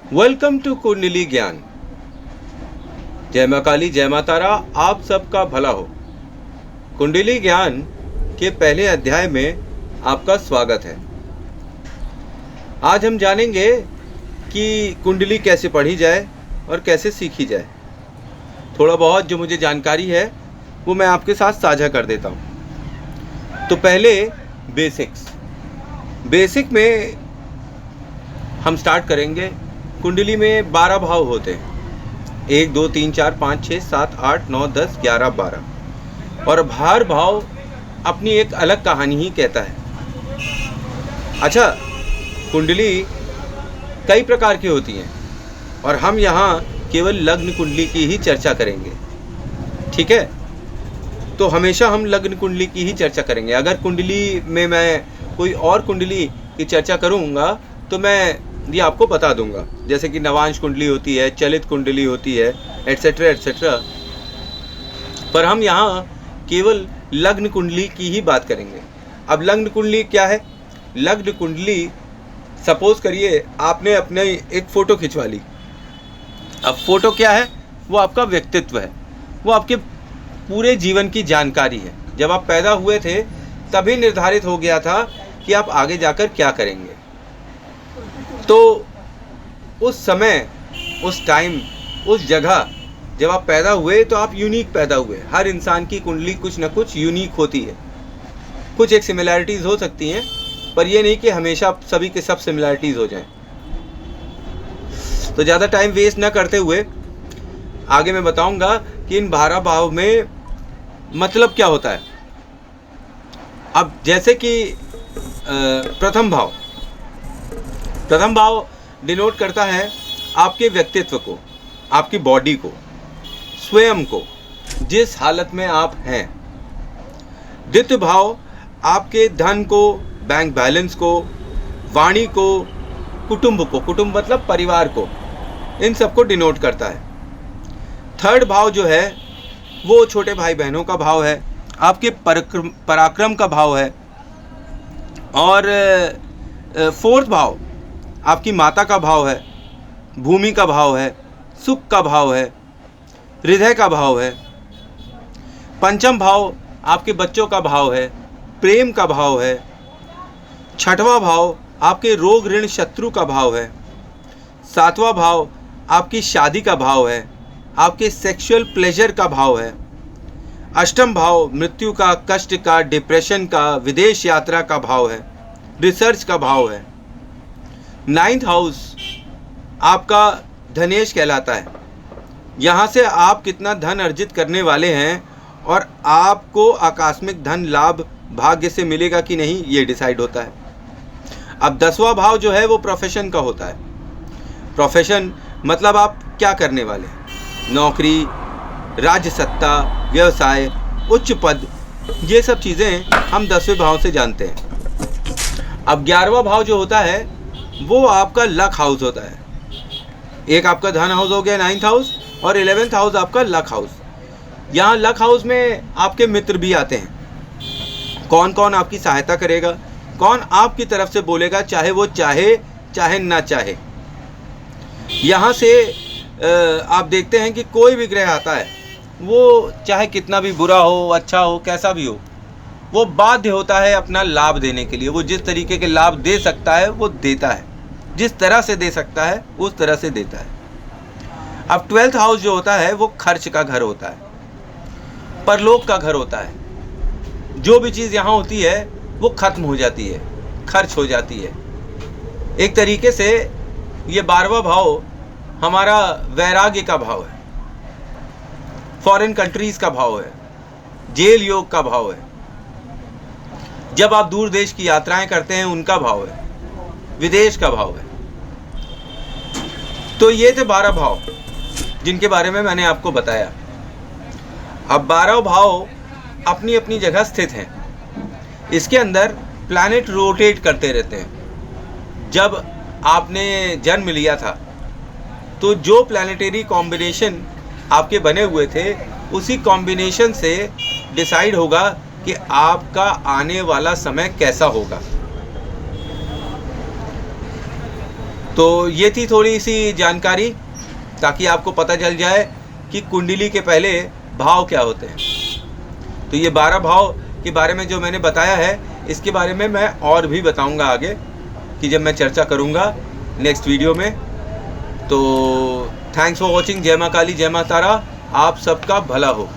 Welcome to कुंडली ज्ञान। जय मां काली, जय मां तारा, आप सबका भला हो। कुंडली ज्ञान के पहले अध्याय में आपका स्वागत है। आज हम जानेंगे कि कुंडली कैसे पढ़ी जाए और कैसे सीखी जाए। थोड़ा बहुत जो मुझे जानकारी है वो मैं आपके साथ साझा कर देता हूँ। तो पहले बेसिक में हम स्टार्ट करेंगे। कुंडली में 12 भाव होते हैं, 1 2 3 4 5 6 7 8 9 10 11 12, और हर भाव अपनी एक अलग कहानी ही कहता है। अच्छा, कुंडली कई प्रकार की होती हैं और हम यहाँ केवल लग्न कुंडली की ही चर्चा करेंगे, ठीक है। तो हमेशा हम लग्न कुंडली की ही चर्चा करेंगे। अगर कुंडली में मैं कोई और कुंडली की चर्चा करूँगा तो मैं ये आपको बता दूंगा, जैसे कि नवांश कुंडली होती है, चलित कुंडली होती है, एटसेट्रा एटसेट्रा। पर हम यहाँ केवल लग्न कुंडली की ही बात करेंगे। अब लग्न कुंडली क्या है? लग्न कुंडली, सपोज करिए आपने अपने एक फ़ोटो खिंचवा ली। अब फोटो क्या है? वो आपका व्यक्तित्व है, वो आपके पूरे जीवन की जानकारी है। जब आप पैदा हुए थे तभी निर्धारित हो गया था कि आप आगे जाकर क्या करेंगे। तो उस समय, उस टाइम, उस जगह जब आप पैदा हुए तो आप यूनिक पैदा हुए। हर इंसान की कुंडली कुछ न कुछ यूनिक होती है। कुछ एक सिमिलैरिटीज़ हो सकती हैं, पर ये नहीं कि हमेशा सभी के सब सिमिलैरिटीज़ हो जाएं। तो ज़्यादा टाइम वेस्ट न करते हुए आगे मैं बताऊंगा कि इन 12 भाव में मतलब क्या होता है। अब जैसे कि प्रथम भाव डिनोट करता है आपके व्यक्तित्व को, आपकी बॉडी को, स्वयं को, जिस हालत में आप हैं। द्वितीय भाव आपके धन को, बैंक बैलेंस को, वाणी को, कुटुंब को, कुटुंब मतलब परिवार को, इन सबको डिनोट करता है। थर्ड भाव जो है वो छोटे भाई बहनों का भाव है, आपके पराक्रम का भाव है। और फोर्थ भाव आपकी माता का भाव है, भूमि का भाव है, सुख का भाव है, हृदय का भाव है। पंचम भाव आपके बच्चों का भाव है, प्रेम का भाव है। छठवां भाव आपके रोग ऋण शत्रु का भाव है। सातवां भाव आपकी शादी का भाव है, आपके सेक्सुअल प्लेजर का भाव है। अष्टम भाव मृत्यु का, कष्ट का, डिप्रेशन का, विदेश यात्रा का भाव है, रिसर्च का भाव है। 9th हाउस आपका धनेश कहलाता है। यहाँ से आप कितना धन अर्जित करने वाले हैं और आपको आकस्मिक धन लाभ भाग्य से मिलेगा कि नहीं, ये डिसाइड होता है। अब 10वां भाव जो है वो प्रोफेशन का होता है। प्रोफेशन मतलब आप क्या करने वाले हैं, नौकरी, राज्य सत्ता, व्यवसाय, उच्च पद, ये सब चीज़ें हम 10वें भाव से जानते हैं। अब 11वां भाव जो होता है वो आपका लक हाउस होता है। एक आपका धन हाउस हो गया 9th हाउस, और 11th हाउस आपका लक हाउस। यहाँ लक हाउस में आपके मित्र भी आते हैं। कौन कौन आपकी सहायता करेगा, कौन आपकी तरफ से बोलेगा, चाहे वो चाहे ना चाहे। यहाँ से आप देखते हैं कि कोई भी ग्रह आता है, वो चाहे कितना भी बुरा हो, अच्छा हो, कैसा भी हो, वो बाध्य होता है अपना लाभ देने के लिए। वो जिस तरीके के लाभ दे सकता है वो देता है, जिस तरह से दे सकता है उस तरह से देता है। अब 12th हाउस जो होता है वो खर्च का घर होता है, परलोक का घर होता है। जो भी चीज़ यहाँ होती है वो खत्म हो जाती है, खर्च हो जाती है। एक तरीके से ये 12वां भाव हमारा वैराग्य का भाव है, फॉरेन कंट्रीज़ का भाव है, जेल योग का भाव है। जब आप दूर देश की यात्राएं करते हैं उनका भाव है, विदेश का भाव है। तो ये थे 12 भाव जिनके बारे में मैंने आपको बताया। अब 12 भाव अपनी अपनी जगह स्थित हैं। इसके अंदर प्लैनेट रोटेट करते रहते हैं। जब आपने जन्म लिया था तो जो प्लैनेटरी कॉम्बिनेशन आपके बने हुए थे उसी कॉम्बिनेशन से डिसाइड होगा कि आपका आने वाला समय कैसा होगा। तो ये थी थोड़ी सी जानकारी, ताकि आपको पता चल जाए कि कुंडली के पहले भाव क्या होते हैं। तो ये 12 भाव के बारे में जो मैंने बताया है, इसके बारे में मैं और भी बताऊंगा आगे, कि जब मैं चर्चा करूंगा नेक्स्ट वीडियो में। तो थैंक्स फॉर वॉचिंग। जय माँ काली, जय माँ तारा। आप सबका भला हो।